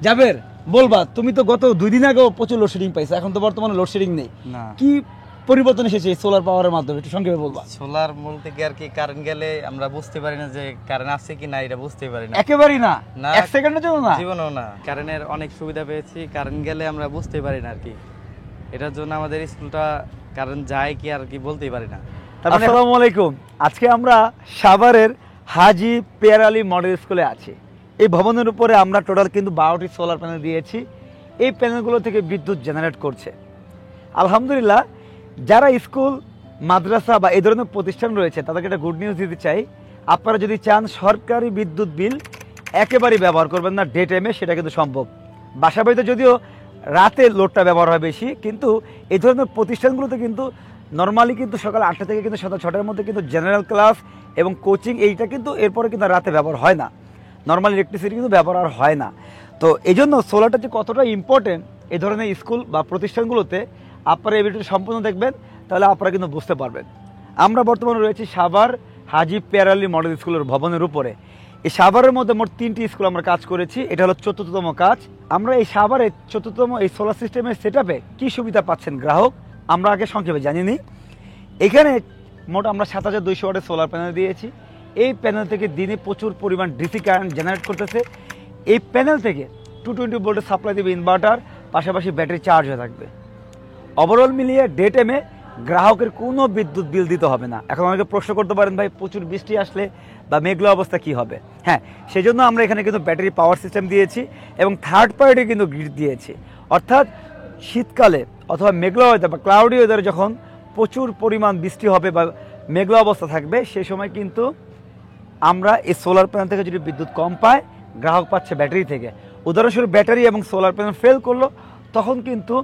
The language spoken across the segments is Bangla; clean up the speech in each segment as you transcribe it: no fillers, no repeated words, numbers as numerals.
জাবের বলবা, তুমি তো গত 2 দিন আগেও প্রচুর লোডশেডিং পাইছো, এখন তো বর্তমানে লোডশেডিং নেই, না কি পরিবর্তন এসেছে সোলার পাওয়ারের মাধ্যমে, একটু সংক্ষেপে বলবা। সোলার বলতে কি আর কি, কারেন্ট গেলে আমরা বুঝতে পারি না যে কারেন্ট আছে কি না, এটা বুঝতে পারি না একেবারেই না, না, 1 সেকেন্ডের জন্য না, জীবনেও না। কারেন্টের অনেক সুবিধা পেয়েছি, কারেন্ট গেলে আমরা বুঝতে পারি না আর কি। এটার জন্য আমাদের স্কুলটা কারেন্ট যায় কি আর কি বলতেই পারি না। আসসালামু আলাইকুম। আজকে আমরা সাভারের হাজী পেয়ার আলী মডেল স্কুলে আছি। এই ভবনের উপরে আমরা টোটাল কিন্তু 12টি সোলার প্যানেল দিয়েছি। এই প্যানেলগুলো থেকে বিদ্যুৎ জেনারেট করছে। আলহামদুলিল্লাহ, যারা স্কুল মাদ্রাসা বা এই ধরনের প্রতিষ্ঠান রয়েছে তাদেরকে একটা গুড নিউজ দিতে চাই। আপনারা যদি চান সরকারি বিদ্যুৎ বিল একেবারেই ব্যবহার করবেন না ডে টাইমে, সেটা কিন্তু সম্ভব। বাসা বাড়িতে যদিও রাতে লোডটা ব্যবহার হয় বেশি, কিন্তু এই ধরনের প্রতিষ্ঠানগুলোতে কিন্তু নর্মালি কিন্তু সকাল 8টা থেকে কিন্তু সকাল 6টার মধ্যে কিন্তু জেনারেল ক্লাস এবং কোচিং এইটা কিন্তু এরপরে কিন্তু রাতে ব্যবহার হয় না, নর্মাল ইলেকট্রিসিটি কিন্তু ব্যবহার আর হয় না। তো এই জন্য সোলারটা যে কতটা ইম্পর্টেন্ট এই ধরনের স্কুল বা প্রতিষ্ঠানগুলোতে আপনারা এই ভিডিওটি সম্পূর্ণ দেখবেন, তাহলে আপনারা কিন্তু বুঝতে পারবেন। আমরা বর্তমানে রয়েছি সাভার হাজী পেয়ার আলী মডেল স্কুলের ভবনের উপরে। এই সাভারের মধ্যে মোট 3টি স্কুল আমরা কাজ করেছি, এটা হলো 4র্থতম কাজ। আমরা এই সাভারে 4র্থতম এই সোলার সিস্টেমের সেটআপে কি সুবিধা পাচ্ছেন গ্রাহক, আমরা আগে সংক্ষেপে জানিয়ে নিই। এখানে মোট আমরা 7200 ওয়াটের সোলার প্যানেল দিয়েছি। এই প্যানেল থেকে দিনে প্রচুর পরিমাণ ডিসি কারেন্ট জেনারেট করতেছে। এই প্যানেল থেকে 220 ভোল্টের সাপ্লাই দেবে ইনভার্টার, পাশাপাশি ব্যাটারি চার্জ হয়ে থাকবে। ওভারঅল মিলিয়ে ডে টাইমে গ্রাহকের কোনো বিদ্যুৎ বিল দিতে হবে না। এখন অনেকে প্রশ্ন করতে পারেন, ভাই প্রচুর বৃষ্টি আসলে বা মেঘলা অবস্থা কি হবে? হ্যাঁ, সেই জন্য আমরা এখানে কিন্তু ব্যাটারি পাওয়ার সিস্টেম দিয়েছি এবং থার্ড পার্টি কিন্তু গ্রিড দিয়েছি। অর্থাৎ শীতকালে অথবা মেঘলা ওয়েদার বা ক্লাউডি ওয়েদারে যখন প্রচুর পরিমাণ বৃষ্টি হবে বা মেঘলা অবস্থা থাকবে, সেই সময় কিন্তু আমরা এই সোলার প্যানেল থেকে যদি বিদ্যুৎ কম পায়, গ্রাহক পাচ্ছে ব্যাটারি থেকে। উদাহরণস্বরূপ ব্যাটারি এবং সোলার প্যানেল ফেল করলো, তখন কিন্তু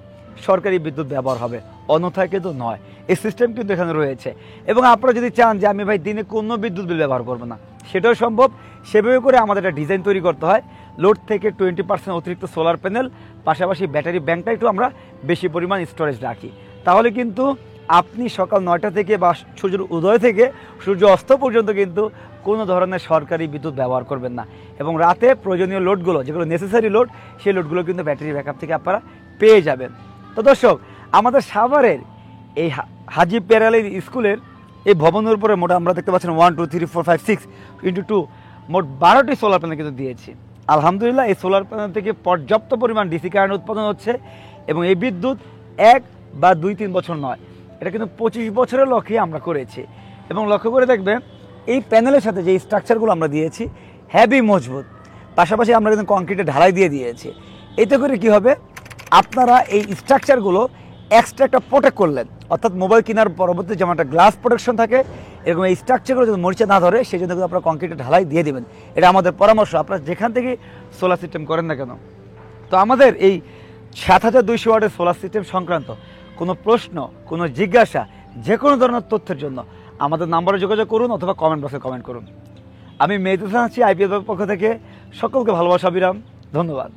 সরকারি বিদ্যুৎ ব্যবহার হবে, অন্যথায় কিন্তু নয়। এই সিস্টেম কিন্তু এখানে রয়েছে। এবং আপনারা যদি চান যে আমি ভাই দিনে কোনো বিদ্যুৎ বিল ব্যবহার করবো না, সেটাও সম্ভব। সেভাবে করে আমাদের একটা ডিজাইন তৈরি করতে হয়। লোড থেকে 20% অতিরিক্ত সোলার প্যানেল, পাশাপাশি ব্যাটারি ব্যাংকটা একটু আমরা বেশি পরিমাণ স্টোরেজ রাখি। তাহলে কিন্তু আপনি সকাল 9টা থেকে বা সূর্যের উদয় থেকে সূর্য অস্ত পর্যন্ত কিন্তু কোনো ধরনের সরকারি বিদ্যুৎ ব্যবহার করবেন না। এবং রাতে প্রয়োজনীয় লোডগুলো, যেগুলো নেসেসারি লোড, সেই লোডগুলো কিন্তু ব্যাটারি ব্যাকআপ থেকে আপনারা পেয়ে যাবেন। তো দর্শক, আমাদের সাভারের এই হাজী পেয়ার আলী স্কুলের এই ভবনের উপরে মোট আমরা দেখতে পাচ্ছেন 1 2 3 4 5 6 × 2 মোট 12টি সোলার প্যানেল কিন্তু দিয়েছি। আলহামদুলিল্লাহ, এই সোলার প্যানেল থেকে পর্যাপ্ত পরিমাণ ডিসি কারেন্ট উৎপাদন হচ্ছে এবং এই বিদ্যুৎ 1 বা 2-3 বছর নয়, এটা কিন্তু 25 বছরের লক্ষ্যে আমরা করেছি। এবং লক্ষ্য করে দেখবেন, এই প্যানেলের সাথে যে স্ট্রাকচারগুলো আমরা দিয়েছি হেভি মজবুত, পাশাপাশি আমরা কিন্তু কংক্রিটে ঢালাই দিয়ে দিয়েছি। এতে করে কি হবে, আপনারা এই স্ট্রাকচারগুলো এক্সট্রা একটা প্রোটেক্ট করলেন। অর্থাৎ মোবাইল কেনার পরবর্তী যেমন একটা গ্লাস প্রোটেকশন থাকে, এরকম এই স্ট্রাকচারগুলো যদি মরিচা না ধরে, সেই জন্য কিন্তু আপনারা কংক্রিটে ঢালাই দিয়ে দেবেন। এটা আমাদের পরামর্শ, আপনারা যেখান থেকে সোলার সিস্টেম করেন না কেন। তো আমাদের এই 7200 ওয়াটের সোলার সিস্টেম সংক্রান্ত কোনো প্রশ্ন, কোনো জিজ্ঞাসা, যে কোনো ধরনের তথ্যের জন্য আমাদের নাম্বারে যোগাযোগ করুন অথবা কমেন্ট বক্সে কমেন্ট করুন। আমি মেহেদী হাসান আছি আইপিএল পক্ষ থেকে। সকলকে ভালোবাসা বিরাম, ধন্যবাদ।